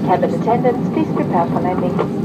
Cabin attendants, please prepare for landing.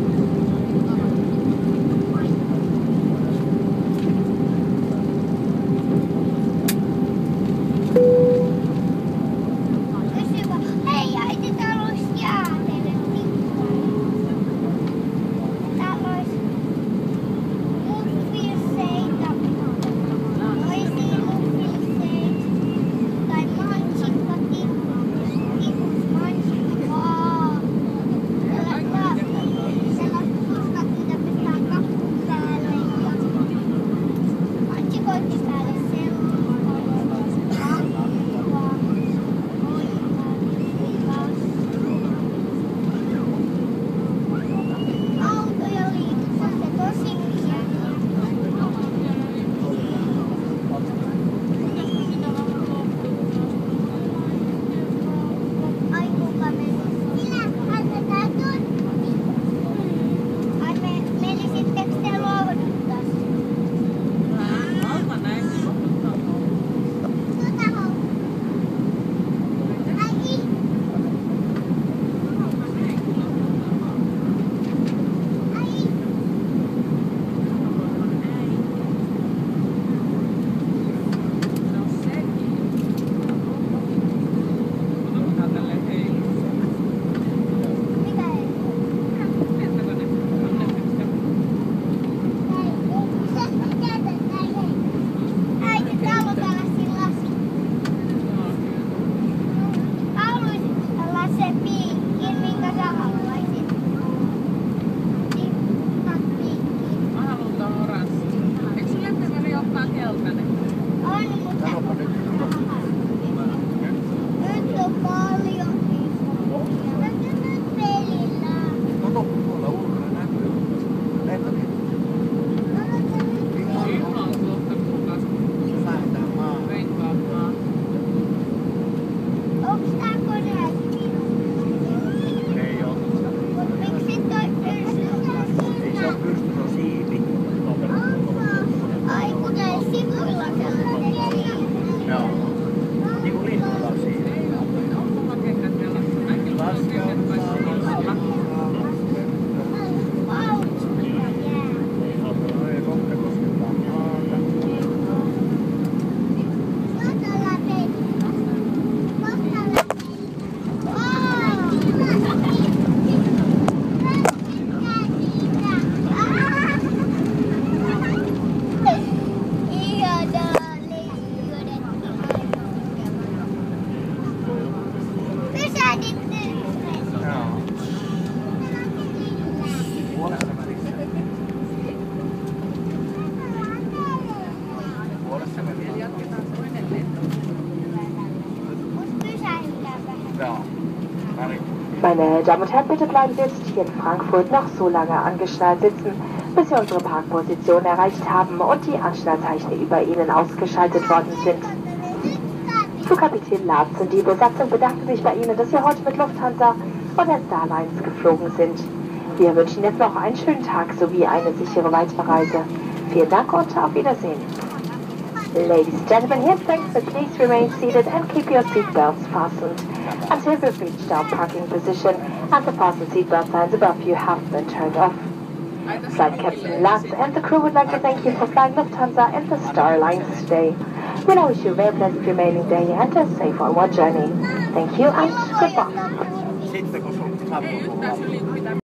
Meine Damen und Herren, bitte bleiben Sie jetzt hier in Frankfurt noch so lange angeschnallt sitzen, bis wir unsere Parkposition erreicht haben und die Anschnallzeichen über Ihnen ausgeschaltet worden sind. Flugkapitän Latz und die Besatzung bedanken sich bei Ihnen, dass Sie heute mit Lufthansa und der Star Alliance geflogen sind. Wir wünschen jetzt noch einen schönen Tag sowie eine sichere Weiterreise. Vielen Dank und auf Wiedersehen. Ladies and gentlemen, here's thanks, but please remain seated and keep your seatbelts fastened until we've reached our parking position and the fasten seatbelt signs above you have been turned off. Flight Captain Latz and the crew would like to thank you for flying Lufthansa and the Star Alliance today. We now wish you a very pleasant remaining day and a safe onward journey. Thank you and goodbye.